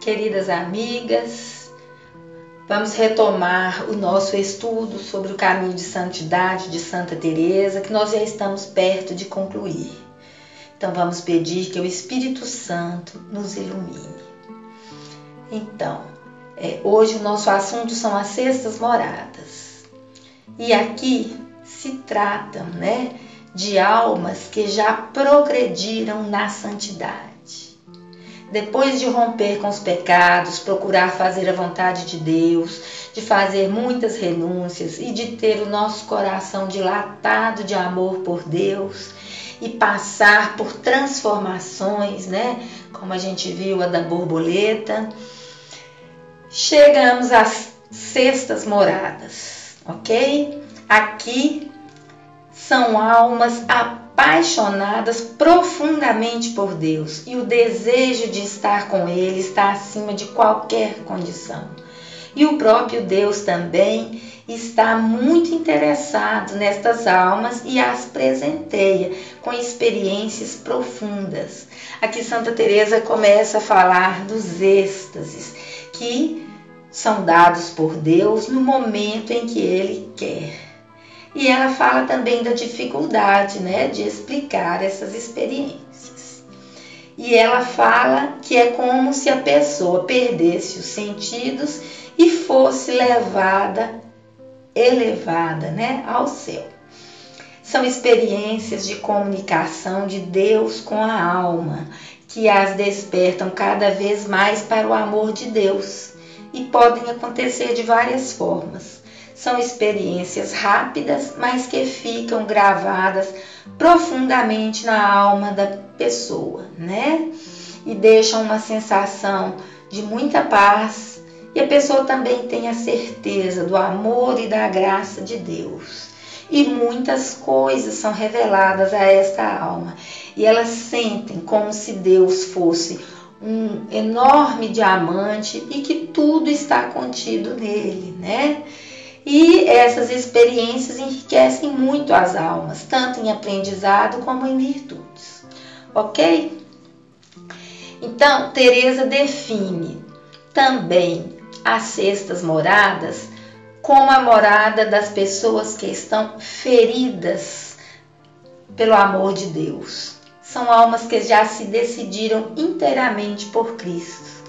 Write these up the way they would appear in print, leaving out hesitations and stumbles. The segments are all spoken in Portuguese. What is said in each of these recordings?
Queridas amigas, vamos retomar o nosso estudo sobre o caminho de santidade de Santa Teresa, que nós já estamos perto de concluir. Então vamos pedir que o Espírito Santo nos ilumine. Então, hoje o nosso assunto são as sextas moradas. E aqui se tratam, de almas que já progrediram na santidade. Depois de romper com os pecados, procurar fazer a vontade de Deus, de fazer muitas renúncias e de ter o nosso coração dilatado de amor por Deus e passar por transformações, como a gente viu a da borboleta, chegamos às sextas moradas, ok? Aqui são almas apaixonadas profundamente por Deus e o desejo de estar com Ele está acima de qualquer condição. E o próprio Deus também está muito interessado nestas almas e as presenteia com experiências profundas. Aqui Santa Teresa começa a falar dos êxtases que são dados por Deus no momento em que Ele quer. E ela fala também da dificuldade, de explicar essas experiências. E ela fala que é como se a pessoa perdesse os sentidos e fosse elevada ao céu. São experiências de comunicação de Deus com a alma, que as despertam cada vez mais para o amor de Deus. E podem acontecer de várias formas. São experiências rápidas, mas que ficam gravadas profundamente na alma da pessoa, E deixam uma sensação de muita paz. E a pessoa também tem a certeza do amor e da graça de Deus. E muitas coisas são reveladas a esta alma. E elas sentem como se Deus fosse um enorme diamante e que tudo está contido nele, E essas experiências enriquecem muito as almas, tanto em aprendizado como em virtudes, ok? Então, Teresa define também as sextas moradas como a morada das pessoas que estão feridas pelo amor de Deus. São almas que já se decidiram inteiramente por Cristo,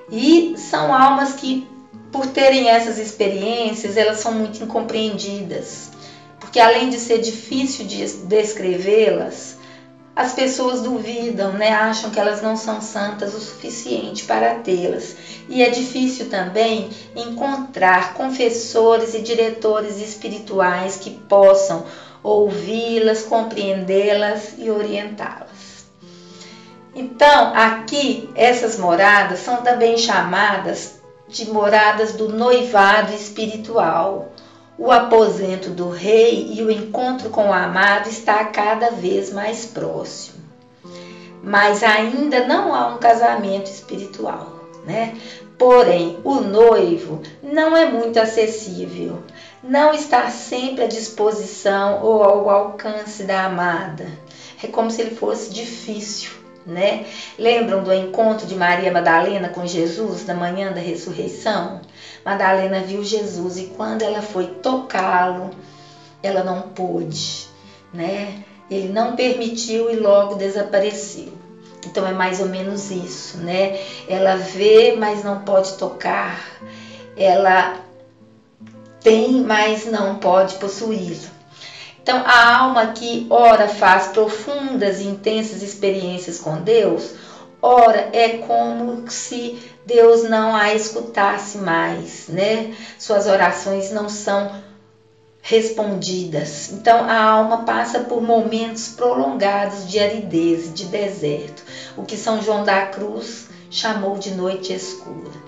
E são almas que, por terem essas experiências, elas são muito incompreendidas, porque além de ser difícil de descrevê-las, as pessoas duvidam, acham que elas não são santas o suficiente para tê-las. E é difícil também encontrar confessores e diretores espirituais que possam ouvi-las, compreendê-las e orientá-las. Então, aqui, essas moradas são também chamadas de moradas do noivado espiritual. O aposento do rei e o encontro com o amado está cada vez mais próximo. Mas ainda não há um casamento espiritual, Porém, o noivo não é muito acessível, não está sempre à disposição ou ao alcance da amada. É como se ele fosse difícil, Lembram do encontro de Maria Madalena com Jesus na manhã da ressurreição? Madalena viu Jesus e quando ela foi tocá-lo, ela não pôde, Ele não permitiu e logo desapareceu. Então é mais ou menos isso, Ela vê, mas não pode tocar. Ela tem, mas não pode possuí-lo. Então, a alma que ora faz profundas e intensas experiências com Deus, ora é como se Deus não a escutasse mais, Suas orações não são respondidas. Então, a alma passa por momentos prolongados de aridez, de deserto, o que São João da Cruz chamou de noite escura.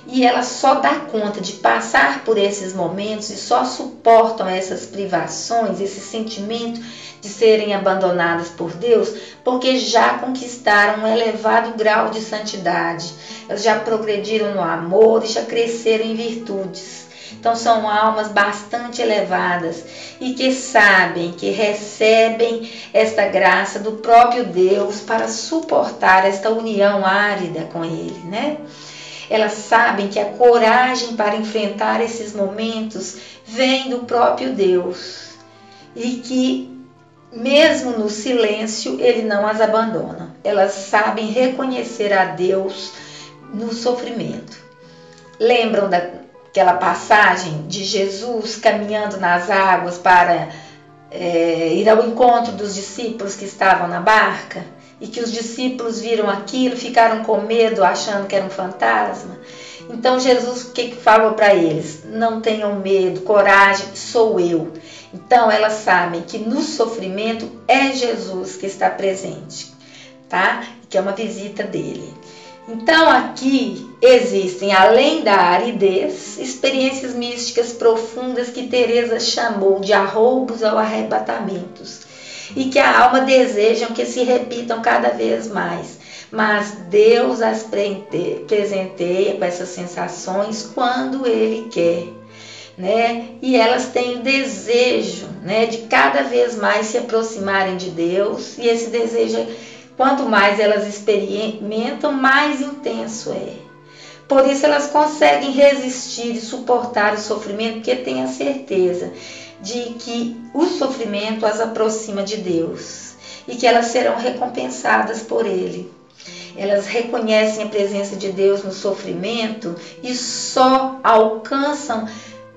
E ela só dá conta de passar por esses momentos e só suportam essas privações, esse sentimento de serem abandonadas por Deus, porque já conquistaram um elevado grau de santidade. Elas já progrediram no amor e já cresceram em virtudes. Então são almas bastante elevadas e que sabem, que recebem esta graça do próprio Deus para suportar esta união árida com Ele, né? Elas sabem que a coragem para enfrentar esses momentos vem do próprio Deus e que mesmo no silêncio Ele não as abandona. Elas sabem reconhecer a Deus no sofrimento. Lembram daquela passagem de Jesus caminhando nas águas para ir ao encontro dos discípulos que estavam na barca? E que os discípulos viram aquilo, ficaram com medo, achando que era um fantasma. Então Jesus o que falou para eles? Não tenham medo, coragem, sou eu. Então elas sabem que no sofrimento é Jesus que está presente, tá? Que é uma visita dele. Então aqui existem, além da aridez, experiências místicas profundas que Teresa chamou de arroubos ou arrebatamentos, e que a alma desejam que se repitam cada vez mais. Mas Deus as presenteia com essas sensações quando Ele quer, né? E elas têm o desejo, né, de cada vez mais se aproximarem de Deus, e esse desejo, quanto mais elas experimentam, mais intenso é. Por isso elas conseguem resistir e suportar o sofrimento, porque têm a certeza de que o sofrimento as aproxima de Deus e que elas serão recompensadas por Ele. Elas reconhecem a presença de Deus no sofrimento e só alcançam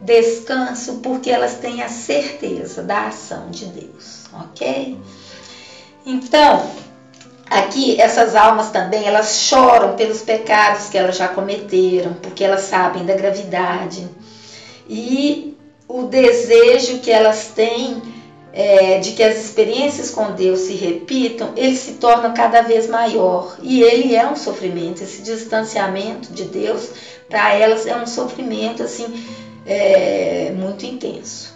descanso porque elas têm a certeza da ação de Deus, ok? Então, aqui essas almas também, elas choram pelos pecados que elas já cometeram, porque elas sabem da gravidade. E o desejo que elas têm de que as experiências com Deus se repitam, ele se torna cada vez maior. E ele é um sofrimento, esse distanciamento de Deus, para elas é um sofrimento assim, muito intenso.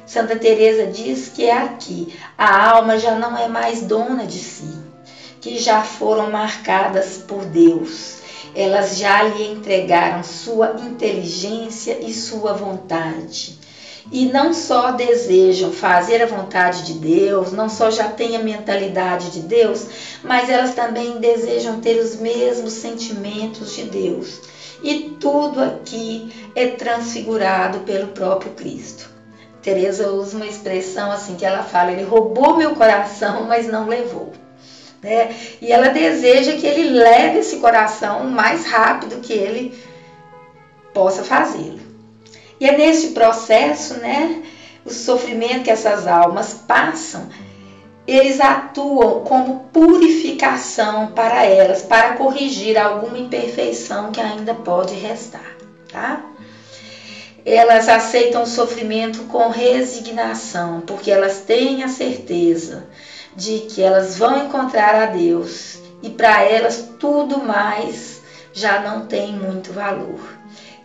Santa Teresa diz que aqui a alma já não é mais dona de si, que já foram marcadas por Deus. Elas já lhe entregaram sua inteligência e sua vontade. E não só desejam fazer a vontade de Deus, não só já têm a mentalidade de Deus, mas elas também desejam ter os mesmos sentimentos de Deus. E tudo aqui é transfigurado pelo próprio Cristo. Teresa usa uma expressão assim que ela fala: ele roubou meu coração, mas não levou. Né? E ela deseja que ele leve esse coração o mais rápido que ele possa fazê-lo. E é nesse processo, né, o sofrimento que essas almas passam, eles atuam como purificação para elas, para corrigir alguma imperfeição que ainda pode restar, tá? Elas aceitam o sofrimento com resignação, porque elas têm a certeza de que elas vão encontrar a Deus e para elas tudo mais já não tem muito valor.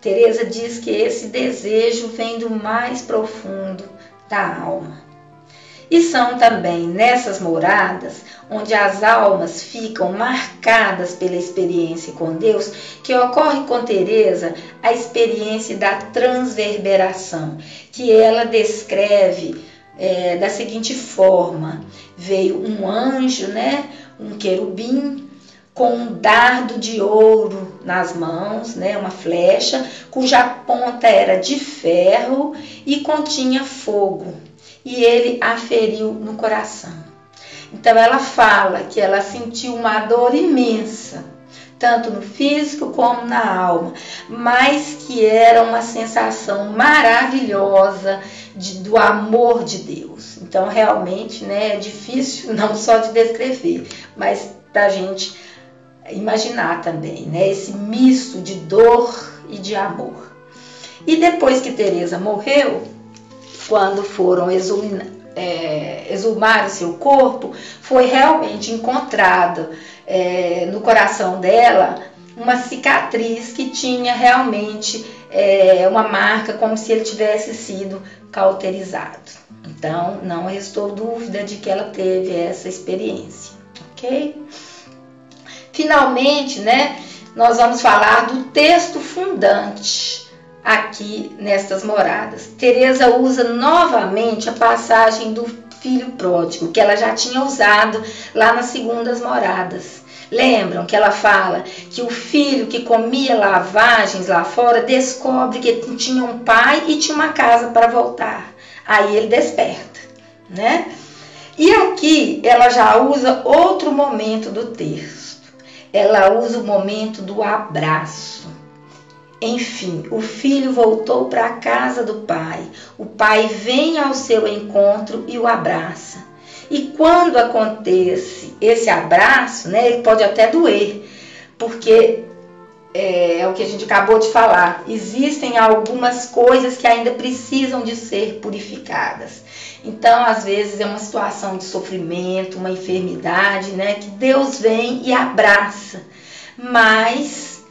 Teresa diz que esse desejo vem do mais profundo da alma. E são também nessas moradas, onde as almas ficam marcadas pela experiência com Deus, que ocorre com Teresa a experiência da transverberação, que ela descreve da seguinte forma: veio um anjo, né, um querubim, com um dardo de ouro nas mãos, né, uma flecha, cuja ponta era de ferro e continha fogo, e ele a feriu no coração. Então ela fala que ela sentiu uma dor imensa, tanto no físico como na alma, mas que era uma sensação maravilhosa do amor de Deus. Então realmente, né, é difícil não só de descrever, mas da gente imaginar também, né, esse misto de dor e de amor. E depois que Teresa morreu, quando foram exumar o seu corpo, foi realmente encontrada no coração dela uma cicatriz que tinha realmente uma marca, como se ele tivesse sido cauterizado. Então não restou dúvida de que ela teve essa experiência, ok? Finalmente, né, nós vamos falar do texto fundante aqui nestas moradas. Teresa usa novamente a passagem do filho pródigo, que ela já tinha usado lá nas segundas moradas. Lembram que ela fala que o filho que comia lavagens lá fora descobre que tinha um pai e tinha uma casa para voltar. Aí ele desperta, né? E aqui ela já usa outro momento do texto. Ela usa o momento do abraço. Enfim, o filho voltou para a casa do pai. O pai vem ao seu encontro e o abraça. E quando acontece esse abraço, né, ele pode até doer, porque é o que a gente acabou de falar. Existem algumas coisas que ainda precisam de ser purificadas. Então, às vezes, é uma situação de sofrimento, uma enfermidade, né, que Deus vem e abraça. Mas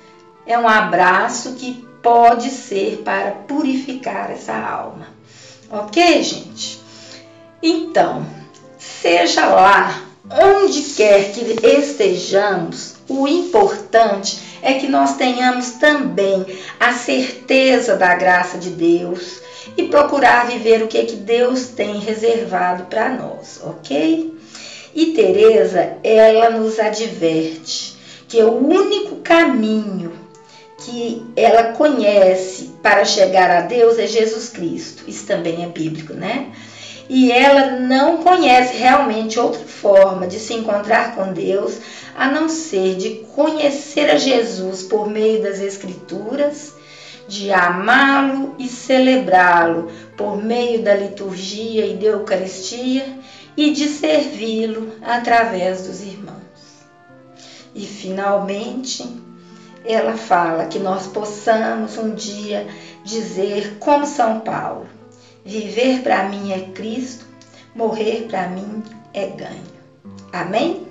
é um abraço que pode ser para purificar essa alma. Ok, gente? Então, seja lá onde quer que estejamos, o importante é que nós tenhamos também a certeza da graça de Deus e procurar viver o que Deus tem reservado para nós, ok? E Teresa, ela nos adverte que o único caminho que ela conhece para chegar a Deus é Jesus Cristo. Isso também é bíblico, né? E ela não conhece realmente outra forma de se encontrar com Deus a não ser de conhecer a Jesus por meio das Escrituras, de amá-lo e celebrá-lo por meio da liturgia e da Eucaristia e de servi-lo através dos irmãos. E finalmente, ela fala que nós possamos um dia dizer como São Paulo: viver para mim é Cristo, morrer para mim é ganho. Amém?